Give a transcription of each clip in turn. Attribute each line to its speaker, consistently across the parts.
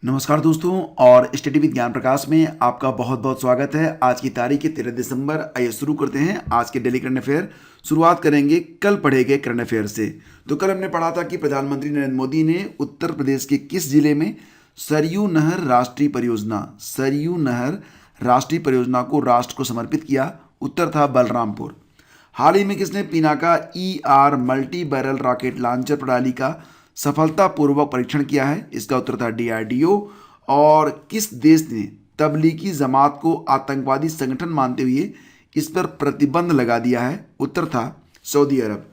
Speaker 1: नमस्कार दोस्तों और स्टडी विद ज्ञान प्रकाश में आपका बहुत बहुत स्वागत है। आज की तारीख है 13 दिसंबर। आइए शुरू करते हैं आज के डेली करंट अफेयर। शुरुआत करेंगे कल पढ़े गए करंट अफेयर से। तो कल हमने पढ़ा था कि प्रधानमंत्री नरेंद्र मोदी ने उत्तर प्रदेश के किस जिले में सरयू नहर राष्ट्रीय परियोजना को राष्ट्र को समर्पित किया। उत्तर था बलरामपुर। हाल ही में किसने Pinaka ER multi barrel rocket launcher प्रणाली का सफलतापूर्वक परीक्षण किया है। इसका उत्तर था DRDO। और किस देश ने तबलीगी जमात को आतंकवादी संगठन मानते हुए इस पर प्रतिबंध लगा दिया है। उत्तर था सऊदी अरब।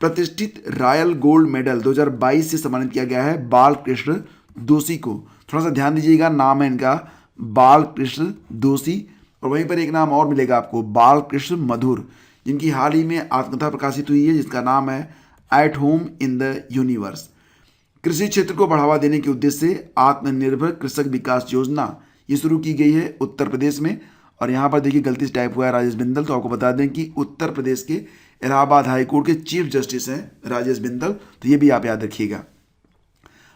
Speaker 1: प्रतिष्ठित रॉयल गोल्ड मेडल 2022 से सम्मानित किया गया है बालकृष्ण दोषी को। थोड़ा सा ध्यान दीजिएगा, नाम है इनका बालकृष्ण दोषी। और वहीं पर एक नाम और मिलेगा आपको, बालकृष्ण मधुर, जिनकी हाल ही में आत्मकथा प्रकाशित हुई है जिसका नाम है at home in the universe. कृषि क्षेत्र को बढ़ावा देने के उद्देश्य से आत्मनिर्भर कृषक विकास योजना ये शुरू की गई है उत्तर प्रदेश में। और यहाँ पर देखिए गलती से टाइप हुआ है राजेश बिंदल, तो आपको बता दें कि उत्तर प्रदेश के इलाहाबाद हाई कोर्ट के चीफ जस्टिस हैं राजेश बिंदल, तो ये भी आप याद रखिएगा।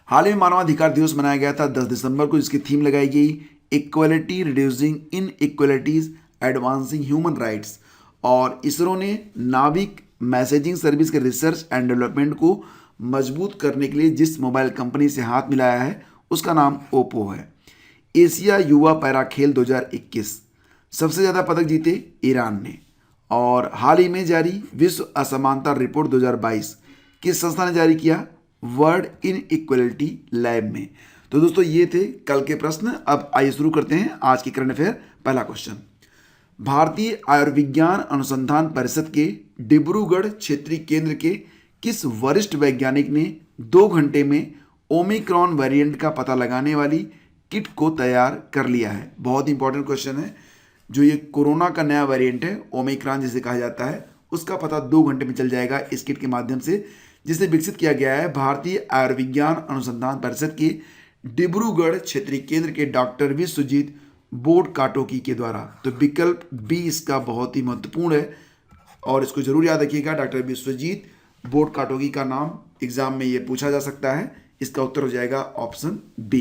Speaker 1: हाल ही में मानवाधिकार दिवस मनाया गया था 10 दिसंबर को, जिसकी थीम लगाई गई इक्वलिटी रिड्यूसिंग इन इक्वलिटीज एडवांसिंग ह्यूमन राइट्स। और इसरो ने नाविक मैसेजिंग सर्विस के रिसर्च एंड डेवलपमेंट को मजबूत करने के लिए जिस मोबाइल कंपनी से हाथ मिलाया है उसका नाम ओप्पो है। एशिया युवा पैरा खेल 2021 सबसे ज़्यादा पदक जीते ईरान ने। और हाल ही में जारी विश्व असमानता रिपोर्ट 2022 किस संस्था ने जारी किया? वर्ल्ड इन इक्वलिटी लैब में। तो दोस्तों ये थे कल के प्रश्न। अब आइए शुरू करते हैं आज की करंट अफेयर। पहला क्वेश्चन, भारतीय आयुर्विज्ञान अनुसंधान परिषद के डिब्रूगढ़ क्षेत्रीय केंद्र के किस वरिष्ठ वैज्ञानिक ने 2 घंटे में ओमिक्रॉन वेरिएंट का पता लगाने वाली किट को तैयार कर लिया है? बहुत इंपॉर्टेंट क्वेश्चन है। जो ये कोरोना का नया वेरिएंट है, ओमिक्रॉन जिसे कहा जाता है, उसका पता 2 घंटे में चल जाएगा इस किट के माध्यम से, जिसे विकसित किया गया है भारतीय आयुर्विज्ञान अनुसंधान परिषद के डिब्रूगढ़ क्षेत्रीय केंद्र के डॉक्टर विश्वजीत बोरकाटोकी के द्वारा। तो विकल्प बी इसका बहुत ही महत्वपूर्ण है और इसको जरूर याद रखिएगा। डॉक्टर विश्वजीत बोरकाटोकी का नाम एग्जाम में ये पूछा जा सकता है। इसका उत्तर हो जाएगा ऑप्शन बी।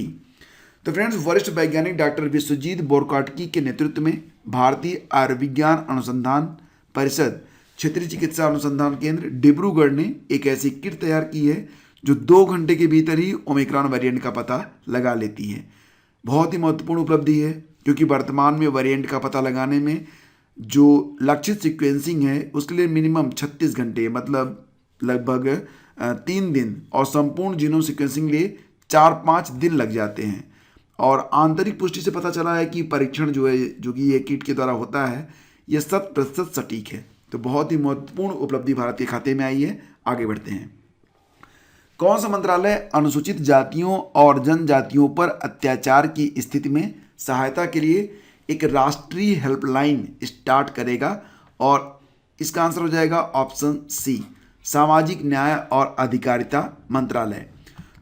Speaker 1: तो फ्रेंड्स, वरिष्ठ वैज्ञानिक डॉक्टर विश्वजीत बोरकाटोकी के नेतृत्व में भारतीय आयुर्विज्ञान अनुसंधान परिषद क्षेत्रीय चिकित्सा अनुसंधान केंद्र डिब्रूगढ़ ने एक ऐसी किट तैयार की है जो 2 घंटे के भीतर ही ओमिक्रॉन वेरिएंट का पता लगा लेती है। बहुत ही महत्वपूर्ण उपलब्धि है क्योंकि वर्तमान में वेरिएंट का पता लगाने में जो लक्षित सीक्वेंसिंग है उसके लिए मिनिमम 36 घंटे मतलब लगभग 3 दिन और संपूर्ण जीनोम सीक्वेंसिंग लिए 4-5 दिन लग जाते हैं। और आंतरिक पुष्टि से पता चला है कि परीक्षण जो है जो कि ये किट के द्वारा होता है ये 100% सटीक है। तो बहुत ही महत्वपूर्ण उपलब्धि भारत के खाते में आई है। आगे बढ़ते हैं। कौन सा मंत्रालय अनुसूचित जातियों और जनजातियों पर अत्याचार की स्थिति में सहायता के लिए एक राष्ट्रीय हेल्पलाइन स्टार्ट करेगा? और इसका आंसर हो जाएगा ऑप्शन सी, सामाजिक न्याय और अधिकारिता मंत्रालय।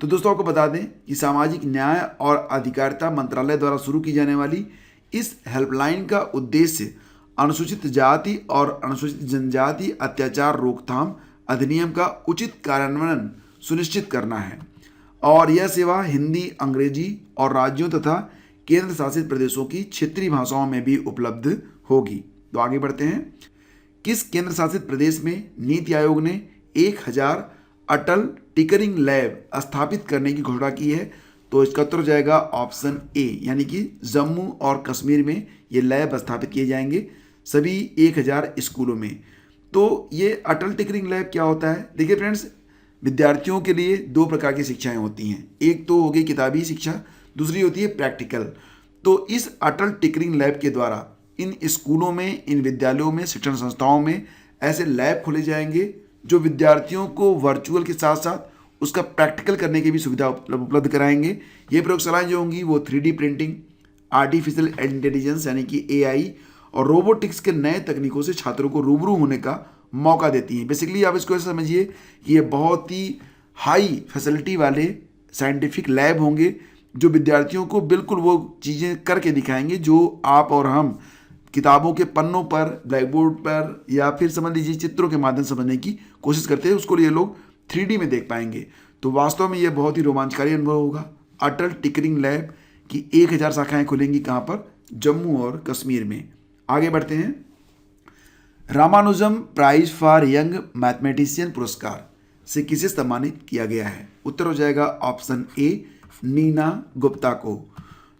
Speaker 1: तो दोस्तों आपको बता दें कि सामाजिक न्याय और अधिकारिता मंत्रालय द्वारा शुरू की जाने वाली इस हेल्पलाइन का उद्देश्य अनुसूचित जाति और अनुसूचित जनजाति अत्याचार रोकथाम अधिनियम का उचित कार्यान्वयन सुनिश्चित करना है। और यह सेवा हिंदी, अंग्रेजी और राज्यों तथा केंद्र शासित प्रदेशों की क्षेत्रीय भाषाओं में भी उपलब्ध होगी। तो आगे बढ़ते हैं। किस केंद्र शासित प्रदेश में नीति आयोग ने 1000 अटल टिकरिंग लैब स्थापित करने की घोषणा की है? तो इसका उत्तर हो जाएगा ऑप्शन ए, यानी कि जम्मू और कश्मीर में ये लैब स्थापित किए जाएंगे सभी 1000 स्कूलों में। तो ये अटल टिकरिंग लैब क्या होता है? देखिए फ्रेंड्स, विद्यार्थियों के लिए 2 प्रकार की शिक्षाएं होती हैं। एक तो होगी किताबी शिक्षा, दूसरी होती है प्रैक्टिकल। तो इस अटल टिकरिंग लैब के द्वारा इन स्कूलों में, इन विद्यालयों में, शिक्षण संस्थाओं में ऐसे लैब खोले जाएंगे जो विद्यार्थियों को वर्चुअल के साथ साथ उसका प्रैक्टिकल करने की भी सुविधा उपलब्ध कराएंगे। ये प्रयोगशालाएं जो होंगी वो 3D प्रिंटिंग, आर्टिफिशियल इंटेलिजेंस यानी कि AI और रोबोटिक्स के नए तकनीकों से छात्रों को रूबरू होने का मौका देती हैं। बेसिकली आप इसको ऐसे समझिए कि ये बहुत ही हाई फैसिलिटी वाले साइंटिफिक लैब होंगे जो विद्यार्थियों को बिल्कुल वो चीज़ें करके दिखाएंगे जो आप और हम किताबों के पन्नों पर, ब्लैक बोर्ड पर या फिर समझ लीजिए चित्रों के माध्यम से समझने की कोशिश करते हैं, उसको ये लोग 3D में देख पाएंगे। तो वास्तव में ये बहुत ही रोमांचकारी अनुभव होगा। अटल टिकरिंग लैब की 1000 शाखाएं खुलेंगी कहाँ पर? जम्मू और कश्मीर में। आगे बढ़ते हैं। Ramanujam prize for young mathematician पुरस्कार से किसे सम्मानित किया गया है? उत्तर हो जाएगा ऑप्शन ए, नीना गुप्ता को।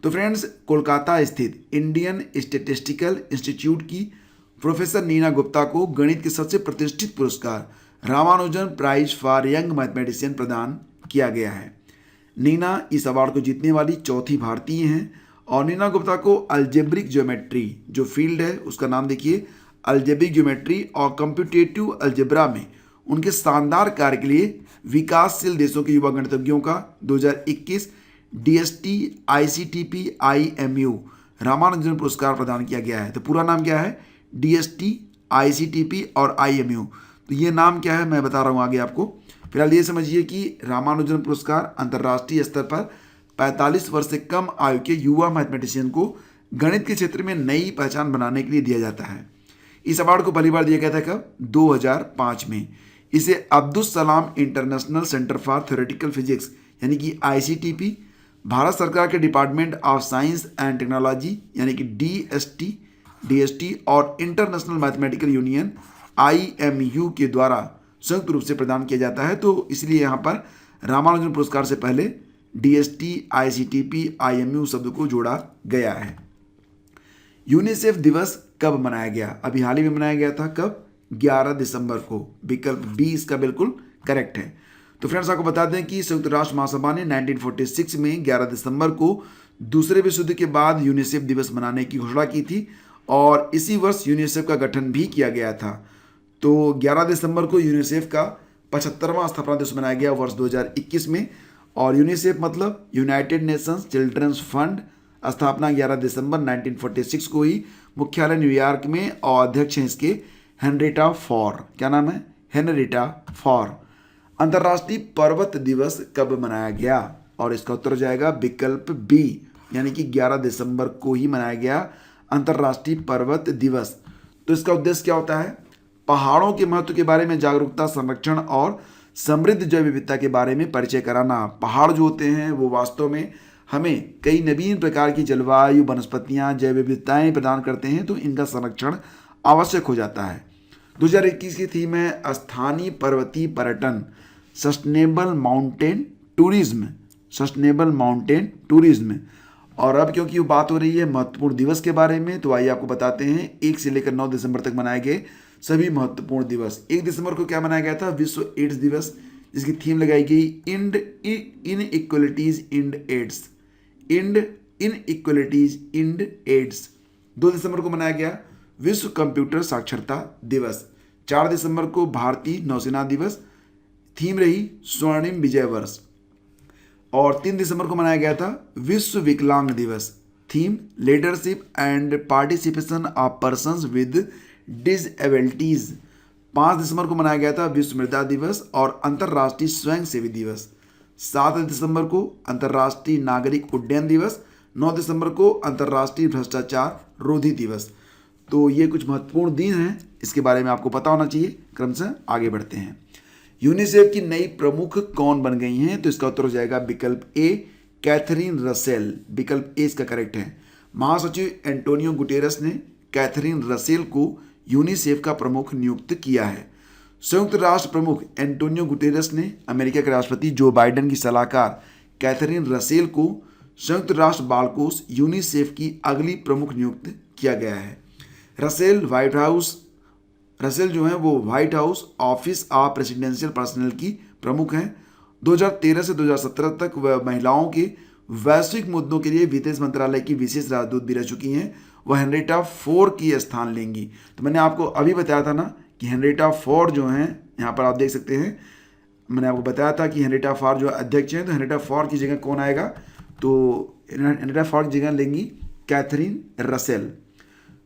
Speaker 1: तो फ्रेंड्स, कोलकाता स्थित इंडियन स्टैटिस्टिकल इंस्टीट्यूट की प्रोफेसर नीना गुप्ता को गणित के सबसे प्रतिष्ठित पुरस्कार Ramanujan prize for young mathematician प्रदान किया गया है। नीना इस अवार्ड को जीतने वाली चौथी भारतीय हैं और नीना गुप्ता को अलजेब्रिक ज्योमेट्री जो फील्ड है उसका नाम देखिए, अलजेब्रिक ज्योमेट्री और कंप्यूटेटिव अलजेब्रा में उनके शानदार कार्य के लिए विकासशील देशों के युवा गणितज्ञों का 2021 डीएसटी आईसीटीपी आईएमयू रामानुजन पुरस्कार प्रदान किया गया है। तो पूरा नाम क्या है? डीएसटी आईसीटीपी और आईएमयू। तो ये नाम क्या है मैं बता रहा हूँ आगे आपको। फिलहाल ये समझिए कि रामानुजन पुरस्कार अंतर्राष्ट्रीय स्तर पर 45 वर्ष से कम आयु के युवा मैथमेटिशियन को गणित के क्षेत्र में नई पहचान बनाने के लिए दिया जाता है। इस अवार्ड को पहली बार दिया गया था कब? 2005 में। इसे Abdul Salam international centre for theoretical physics यानी कि आईसीटीपी, भारत सरकार के department of science and technology यानी कि डीएसटी और इंटरनेशनल मैथमेटिकल यूनियन आईएमयू के द्वारा संयुक्त रूप से प्रदान किया जाता है। तो इसलिए यहाँ पर रामानुजन पुरस्कार से पहले डीएसटी आईसीटीपी आईएमयू शब्द को जोड़ा गया है। यूनिसेफ दिवस कब मनाया गया? अभी हाल ही में मनाया गया था। कब? 11 दिसंबर को। विकल्प बी इसका बिल्कुल करेक्ट है। तो फ्रेंड्स, आपको बता दें कि संयुक्त राष्ट्र महासभा ने 1946 में 11 दिसंबर को दूसरे विश्व युद्ध के बाद यूनिसेफ दिवस मनाने की घोषणा की थी और इसी वर्ष यूनिसेफ का गठन भी किया गया था। तो 11 दिसंबर को यूनिसेफ का 75वां स्थापना दिवस मनाया गया वर्ष 2021 में। और यूनिसेफ मतलब यूनाइटेड नेशंस चिल्ड्रंस फंड, स्थापना 11 दिसंबर 1946 को ही, मुख्यालय न्यूयॉर्क में और अध्यक्ष हैं इसके हेनरिटा फॉर। क्या नाम है? Henrietta for. अंतर्राष्ट्रीय पर्वत दिवस कब मनाया गया? और इसका उत्तर हो जाएगा विकल्प बी यानी कि 11 दिसंबर को ही मनाया गया अंतर्राष्ट्रीय पर्वत दिवस। तो इसका उद्देश्य क्या होता है? पहाड़ों के महत्व के बारे में जागरूकता, संरक्षण और समृद्ध जैव विविधता के बारे में परिचय कराना। पहाड़ जो होते हैं वो वास्तव में हमें कई नवीन प्रकार की जलवायु, वनस्पतियाँ, जैव विविधताएँ प्रदान करते हैं, तो इनका संरक्षण आवश्यक हो जाता है। 2021 की थीम है स्थानीय पर्वतीय पर्यटन, sustainable mountain tourism, sustainable mountain tourism. और अब क्योंकि वो बात हो रही है महत्वपूर्ण दिवस के बारे में, तो आइए आपको बताते हैं 1 से लेकर 9 दिसंबर तक मनाए गए सभी महत्वपूर्ण दिवस। 1 दिसंबर को क्या मनाया गया था? विश्व एड्स दिवस, जिसकी थीम लगाई गई इन इक्वलिटीज इंड एड्स, इन इक्वलिटीज इंड एड्स। 2 दिसंबर को मनाया गया विश्व कंप्यूटर साक्षरता दिवस। 4 दिसंबर को भारतीय नौसेना दिवस, थीम रही स्वर्णिम विजय वर्ष। और 3 दिसंबर को मनाया गया था विश्व विकलांग दिवस, theme leadership and participation of persons with डिसएबिलिटीज। 5 दिसंबर को मनाया गया था विश्व मृदा दिवस और अंतर्राष्ट्रीय स्वयंसेवी दिवस। 7 दिसंबर को अंतर्राष्ट्रीय नागरिक उड्डयन दिवस। 9 दिसंबर को अंतर्राष्ट्रीय भ्रष्टाचार रोधी दिवस। तो ये कुछ महत्वपूर्ण दिन हैं, इसके बारे में आपको पता होना चाहिए। क्रमशः आगे बढ़ते हैं। यूनिसेफ की नई प्रमुख कौन बन गई हैं? तो इसका उत्तर हो जाएगा विकल्प ए, कैथरीन रसेल। विकल्प ए इसका करेक्ट है। महासचिव एंटोनियो गुटेरस ने कैथरीन रसेल को यूनिसेफ का प्रमुख नियुक्त किया है। संयुक्त राष्ट्र प्रमुख एंटोनियो गुटेरस ने अमेरिका के राष्ट्रपति जो बाइडेन की सलाहकार कैथरीन रसेल को संयुक्त राष्ट्र बाल कोष यूनिसेफ की अगली प्रमुख नियुक्त किया गया है। रसेल जो है वो white house office of presidential personal की प्रमुख हैं। 2013 से 2017 तक वह महिलाओं के वैश्विक मुद्दों के लिए विदेश मंत्रालय की विशेष राजदूत भी रह चुकी हैं। वह हेनरिटा फोर की स्थान लेंगी। तो मैंने आपको अभी बताया था ना कि हेनरिटा फोर जो हैं, यहाँ पर आप देख सकते हैं, मैंने आपको बताया था कि हेनरिटा फोर जो अध्यक्ष हैं, तो हेनरिटा फोर की जगह कौन आएगा? तो हेनरिटा फोर की जगह लेंगी Catherine Russell.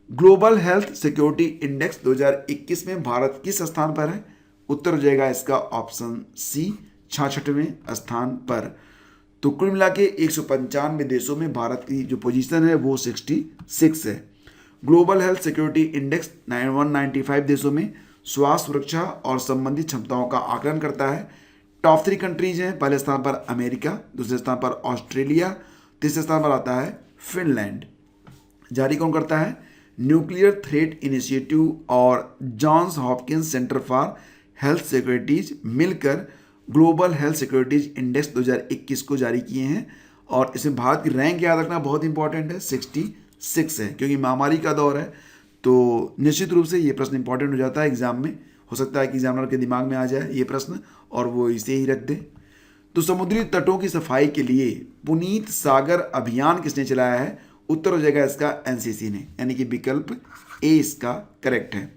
Speaker 1: Global Health Security Index 2021 में भारत किस स्थान पर है? उत्तर हो जाएगा इसका ऑप्शन सी, 66वें स्थान पर। तो कुल मिला के 195 देशों में भारत की जो पोजीशन है वो 66 है। ग्लोबल हेल्थ सिक्योरिटी इंडेक्स 195 देशों में स्वास्थ्य सुरक्षा और संबंधित क्षमताओं का आकलन करता है। टॉप 3 कंट्रीज हैं। पहले स्थान पर अमेरिका, दूसरे स्थान पर ऑस्ट्रेलिया, तीसरे स्थान पर आता है फिनलैंड। जारी कौन करता है? न्यूक्लियर थ्रेट इनिशिएटिव और Johns Hopkins Center for Health Securities मिलकर ग्लोबल हेल्थ सिक्योरिटीज इंडेक्स 2021 को जारी किए हैं। और इसमें भारत की रैंक याद रखना बहुत इंपॉर्टेंट है, 66 है, क्योंकि महामारी का दौर है। तो निश्चित रूप से ये प्रश्न इंपॉर्टेंट हो जाता है एग्जाम में। हो सकता है कि एग्जामिनर के दिमाग में आ जाए ये प्रश्न और वो इसे ही रख दे। तो समुद्री तटों की सफाई के लिए पुनीत सागर अभियान किसने चलाया है? उत्तर हो जाएगा इसका एनसीसी ने, यानी कि विकल्प ए इसका करेक्ट है।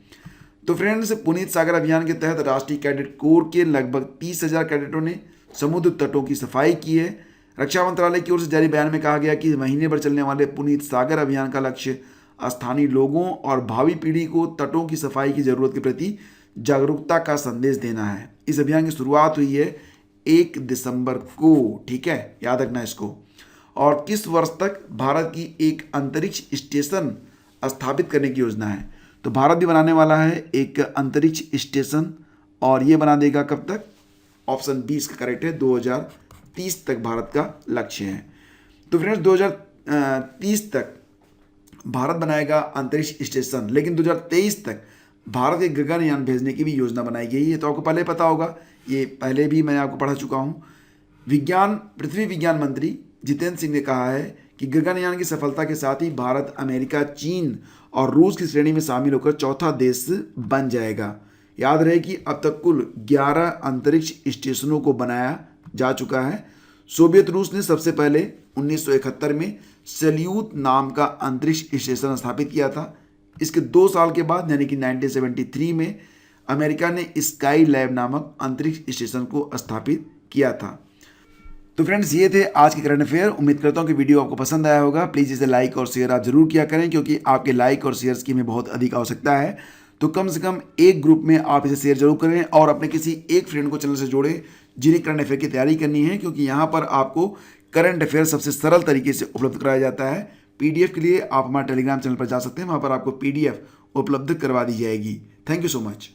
Speaker 1: तो फ्रेंड्स, पुनीत सागर अभियान के तहत राष्ट्रीय कैडेट कोर के लगभग 30,000 कैडेटों ने समुद्र तटों की सफाई की है। रक्षा मंत्रालय की ओर से जारी बयान में कहा गया कि महीने भर चलने वाले पुनीत सागर अभियान का लक्ष्य स्थानीय लोगों और भावी पीढ़ी को तटों की सफाई की जरूरत के प्रति जागरूकता का संदेश देना है। इस अभियान की शुरुआत हुई है 1 दिसंबर को, ठीक है, याद रखना इसको। और किस वर्ष तक भारत की एक अंतरिक्ष स्टेशन स्थापित करने की योजना है? तो भारत भी बनाने वाला है एक अंतरिक्ष स्टेशन, और ये बना देगा कब तक? ऑप्शन 20 का करेक्ट है, 2030 तक भारत का लक्ष्य है। तो फ्रेंड्स, 2030 तक भारत बनाएगा अंतरिक्ष स्टेशन, लेकिन 2023 तक भारत के गगनयान भेजने की भी योजना बनाई गई है। तो आपको पहले पता होगा, ये पहले भी मैं आपको पढ़ा चुका हूँ। पृथ्वी विज्ञान मंत्री जितेंद्र सिंह ने कहा है कि गगनयान की सफलता के साथ ही भारत अमेरिका, चीन और रूस की श्रेणी में शामिल होकर चौथा देश बन जाएगा। याद रहे कि अब तक कुल 11 अंतरिक्ष स्टेशनों को बनाया जा चुका है। सोवियत रूस ने सबसे पहले 1971 में सल्यूट नाम का अंतरिक्ष स्टेशन स्थापित किया था। इसके 2 साल के बाद यानी कि 1973 में अमेरिका ने स्काई लैब नामक अंतरिक्ष स्टेशन को स्थापित किया था। तो फ्रेंड्स, ये थे आज के करंट अफेयर। उम्मीद करता हूँ कि वीडियो आपको पसंद आया होगा। प्लीज़ इसे लाइक और शेयर आप जरूर किया करें, क्योंकि आपके लाइक और शेयर्स की हमें बहुत अधिक आवश्यकता है। तो कम से कम एक ग्रुप में आप इसे शेयर जरूर करें और अपने किसी एक फ्रेंड को चैनल से जोड़ें जिन्हें करंट अफेयर की तैयारी करनी है, क्योंकि यहाँ पर आपको करंट अफेयर सबसे सरल तरीके से उपलब्ध कराया जाता है। पीडीएफ के लिए आप हमारे टेलीग्राम चैनल पर जा सकते हैं, वहाँ पर आपको पीडीएफ उपलब्ध करवा दी जाएगी। Thank you so much.